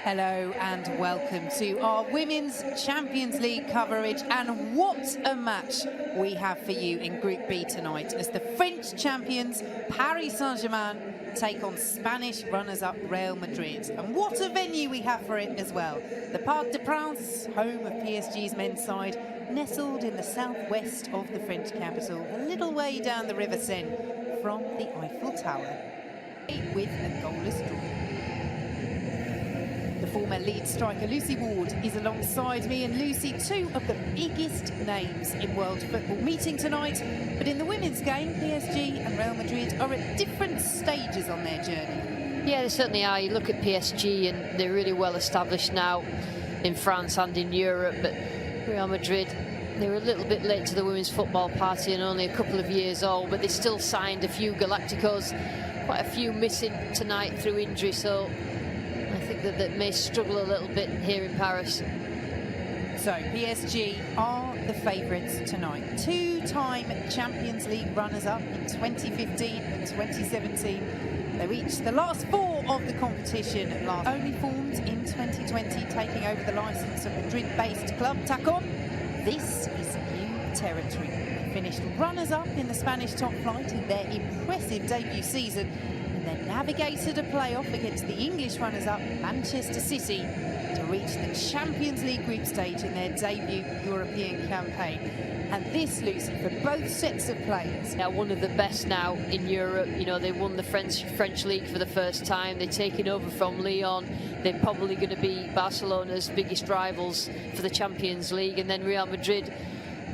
Hello and welcome to our Women's Champions League coverage, and what a match we have for you in Group B tonight as the French champions Paris Saint-Germain take on Spanish runners-up Real Madrid. And what a venue we have for it as well. The Parc des Princes, home of PSG's men's side, nestled in the southwest of the French capital, a little way down the River Seine from the Eiffel Tower, with a goalless draw. The former lead striker Lucy Ward is alongside me, and Lucy, two of the biggest names in world football meeting tonight. But in the women's game, PSG and Real Madrid are at different stages on their journey. Yeah, they certainly are. You look at PSG and they're really well established now in France and in Europe, but Real Madrid, they were a little bit late to the women's football party and only a couple of years old, but they still signed a few Galacticos, quite a few missing tonight through injury, so I think that may struggle a little bit here in Paris. So PSG are the favourites tonight. Two-time Champions League runners-up in 2015 and 2017. They reached the last four of the competition last. Only formed in 2020, taking over the licence of Madrid-based club Tacon. This is new territory. They finished runners-up in the Spanish top flight in their impressive debut season, and then navigated a playoff against the English runners-up Manchester City to reach the Champions League group stage in their debut European campaign. And this, Lucy, for both sets of players. They're one of the best now in Europe. You know, they won the French league for the first time. They're taking over from Lyon. They're probably going to be Barcelona's biggest rivals for the Champions League. And then Real Madrid,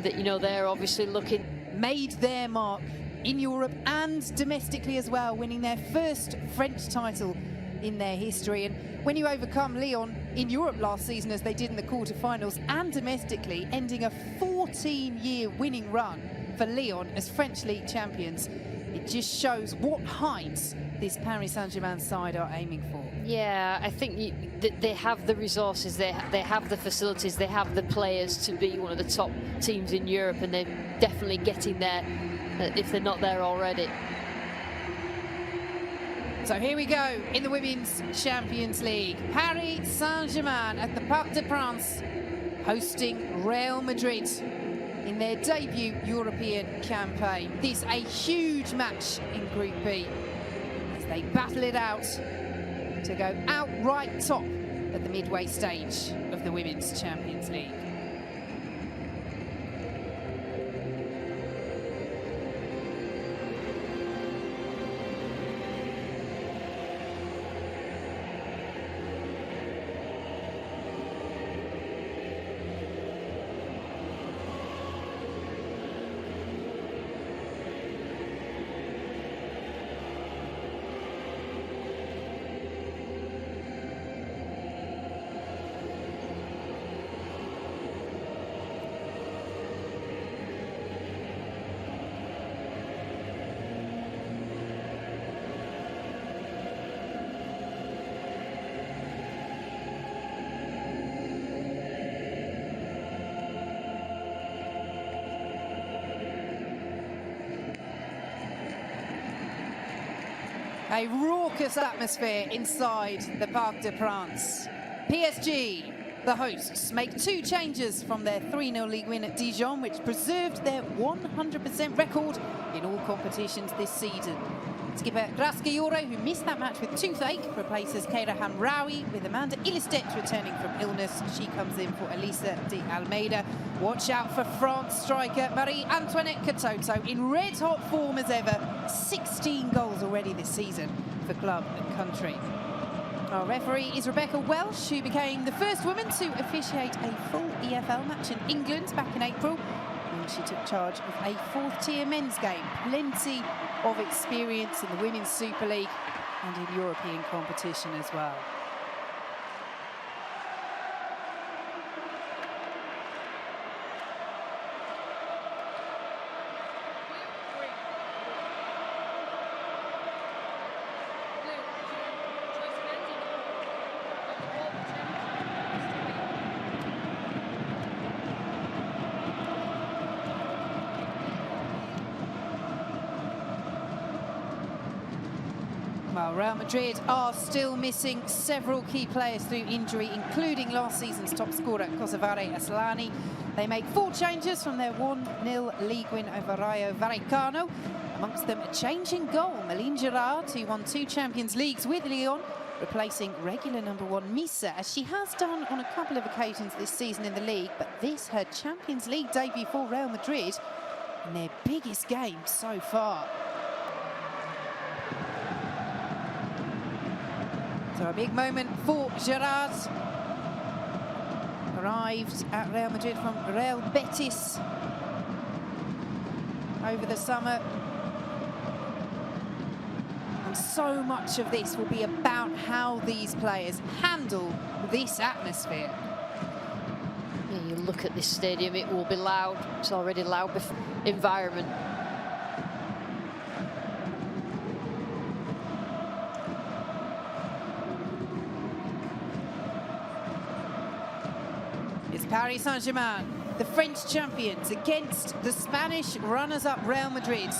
that, you know, they're obviously looking. Made their mark in Europe and domestically as well, winning their first French title in their history. And when you overcome Lyon in Europe last season, as they did in the quarterfinals, and domestically, ending a 14-year winning run for Lyon as French league champions, it just shows what heights this Paris Saint-Germain side are aiming for. Yeah, I think they have the resources, they have the facilities, they have the players to be one of the top teams in Europe, and they're definitely getting there if they're not there already. So here we go in the Women's Champions League. Paris Saint-Germain at the Parc des Princes, hosting Real Madrid in their debut European campaign. This a huge match in Group B as they battle it out to go outright top at the midway stage of the Women's Champions League. A raucous atmosphere inside the Parc des Princes. PSG, the hosts, make two changes from their 3-0 league win at Dijon, which preserved their 100% record in all competitions this season. Skipper Rasel, who missed that match with toothache, replaces Keira Hamraoui, with Amanda Ilestedt returning from illness. She comes in for Elisa de Almeida. Watch out for France striker Marie-Antoinette Katoto, in red-hot form as ever. 16 goals already this season for club and country. Our referee is Rebecca Welsh, who became the first woman to officiate a full EFL match in England back in April, when she took charge of a fourth-tier men's game. Plenty of experience in the Women's Super League and in European competition as well. Well, Real Madrid are still missing several key players through injury, including last season's top scorer, Kosovare Asllani. They make 4 changes from their 1-0 league win over Rayo Vallecano. Amongst them, a change in goal. Meline Gerard, who won 2 Champions Leagues with Lyon, replacing regular #1 Misa, as she has done on a couple of occasions this season in the league. But this, her Champions League debut for Real Madrid, and their biggest game so far. So a big moment for Gerard. Arrived at Real Madrid from Real Betis over the summer. And so much of this will be about how these players handle this atmosphere. Yeah, you look at this stadium, it will be loud. It's already loud environment. It's Paris Saint-Germain, the French champions, against the Spanish runners-up Real Madrid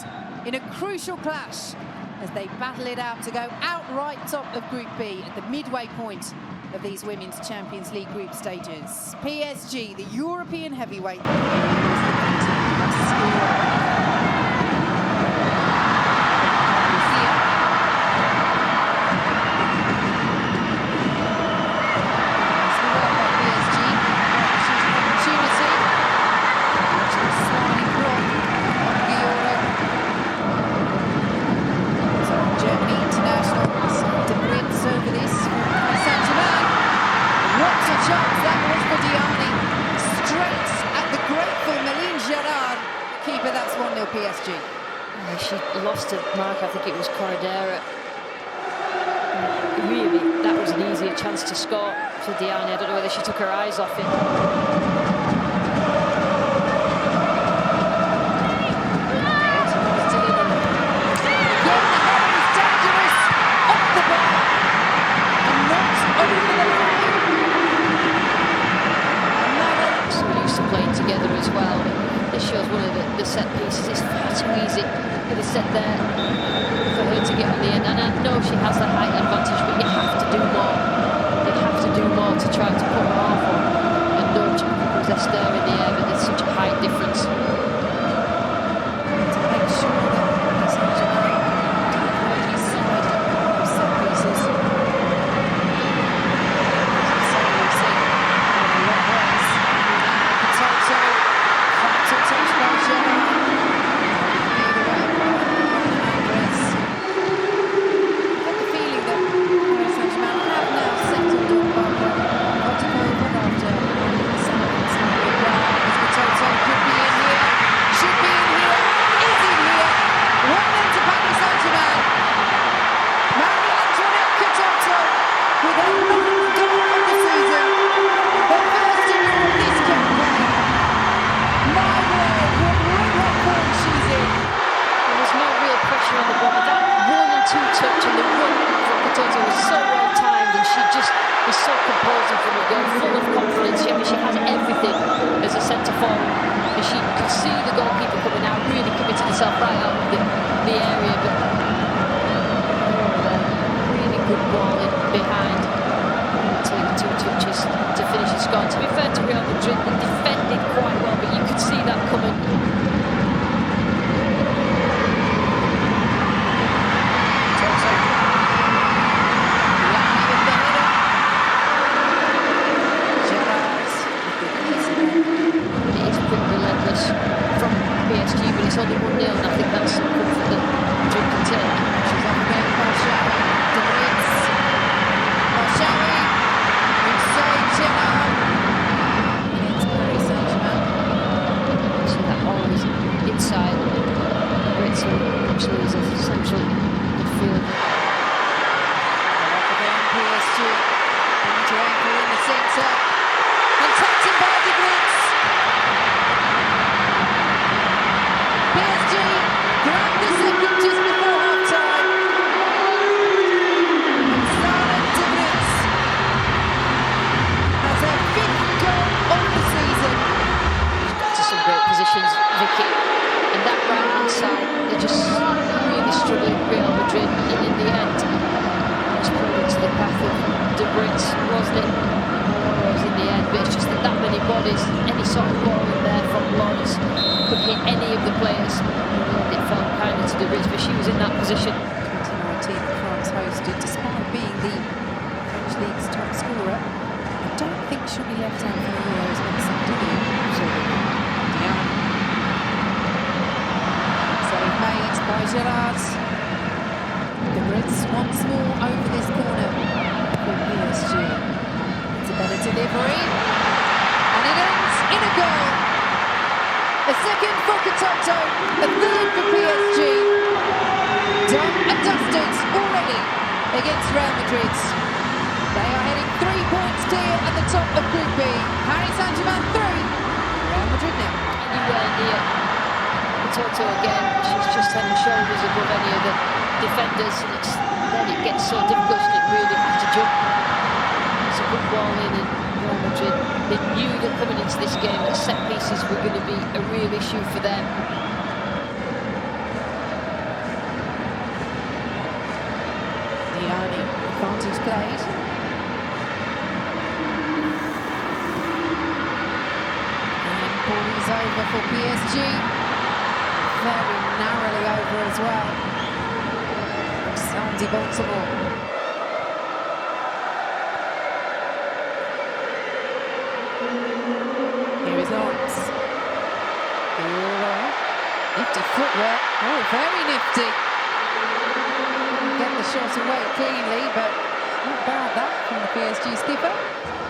in a crucial clash as they battle it out to go outright top of Group B at the midway point of these Women's Champions League group stages. PSG, the European heavyweight. That's 1-0 PSG. She lost to mark, I think it was Corredera. Really, that was an easier chance to score for Diani. I don't know whether she took her eyes off it. So we're used to playing together as well. This shows one of the set pieces. It's far too easy for the set there for her to get on the end. And I know she has the height advantage, but you have to do more. You have to do more to try to put her off. And no, because they're stir in the air, but there's such a height difference. To make sure that Saint-Germain really side of set pieces. And that right-hand side, they're just really struggling, Real Madrid, and in the end, Dabritz, wasn't it? Was in the end, but it's just that many bodies, any sort of ball in there from Lawrence could hit any of the players. It fell kindly to Dabritz, but she was in that position. 2019, France hosted, despite being the French league's top scorer. I don't think she'll be left out for the Euros next summer, do you? Absolutely. Yeah. Save made by Gerard. Dabritz once more over this corner for PSG. It's a better delivery, and it ends in a goal. A second for Katoto, a third for PSG. Done and dusted already against Real Madrid. They are heading 3 points clear at the top of Group B. Paris Saint-Germain 3, Real Madrid 0. Anywhere near Katoto again. She's just head and shoulders above any of the defenders, and then it gets so difficult and it really has to jump. It's a good ball in, and Real Madrid, they knew that coming into this game that set pieces were going to be a real issue for them. Diani, advantage played. And ball is over for PSG. Very narrowly over as well. Sandy Baltimore. Here is Lawrence. Nifty footwork. Oh, very nifty. Get the shot away cleanly, but not bad that from the PSG skipper.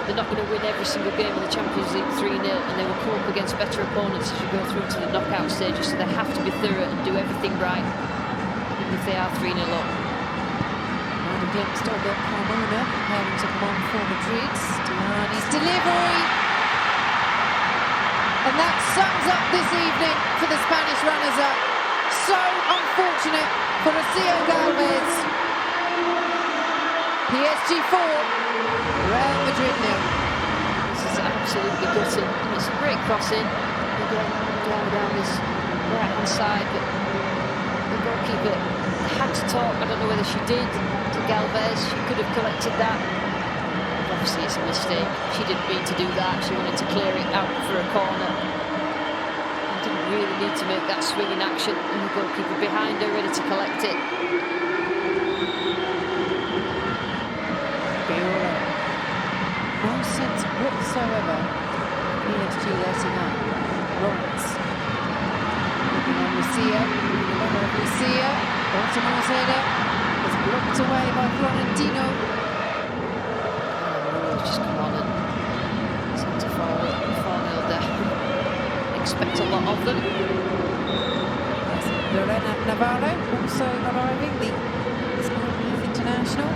They're not going to win every single game in the Champions League 3-0, and they will come up against better opponents as you go through to the knockout stages, so they have to be thorough and do everything right, even if they are 3-0 up. And a glimpse of the Carmona preparing to come on for Madrid. Diani's delivery. And that sums up this evening for the Spanish runners-up. So unfortunate for Rocio Galvez. PSG 4, Real Madrid 0. This is absolutely gutting, and it's a great crossing. Again, down this right-hand side, but the goalkeeper had to talk. I don't know whether she did to Galvez. She could have collected that. Obviously, it's a mistake. She didn't mean to do that. She wanted to clear it out for a corner. And didn't really need to make that swinging action. And the goalkeeper behind her, ready to collect it. No sense whatsoever. PSG letting up. Lawrence. Looking on Rocio. Rocio. Baltimore's header was blocked away by Florentino. Just come on and centre forward, 4-0 down. Expect a lot of them. Lorena Navarro also arriving, the Spanish international.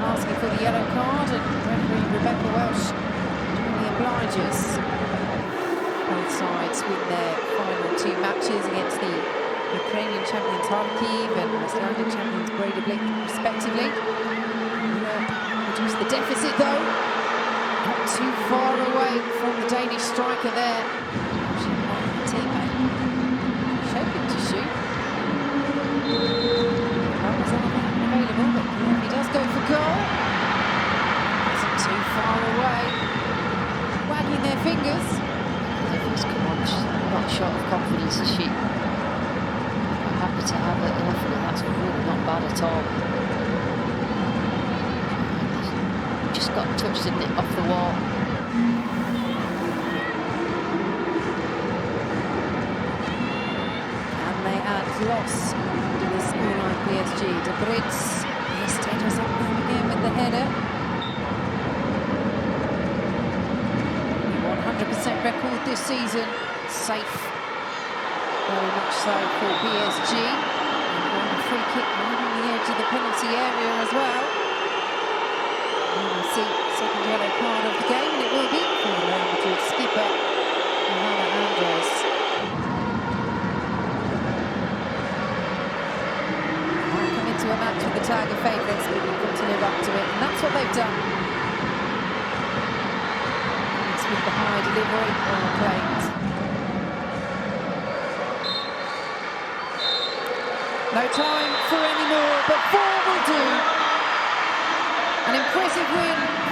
Asking for the yellow card, and referee Rebecca Welsh doing the obliges. Both sides win their final 2 matches against the Ukrainian champions Kharkiv and Icelandic champions Breidablik, respectively. Reduce the deficit though. Not too far away from the Danish striker there. She playing the teammate. Shaping to shoot. Cameras available, but he does go for goal. Isn't too far away. Wagging their fingers. Come on, she's not short of confidence, is she? I'm happy to have it, and I think that's really not bad at all. Just got touched, didn't it, off the wall. And they add loss to the scoreline PSG. Dabritz, he stays up there again with the header. 100% record this season. Safe. Very much so for PSG. And a free kick right on the edge of the penalty area as well. And we'll see second yellow card of the game, and it will be for the Real Madrid skipper, Johanna Andres. Might come into a match with the Tiger favourites, but you've got to live up to it, and that's what they've done. It's with the high delivery on the planes. No time for any more, but 4 will do. An impressive win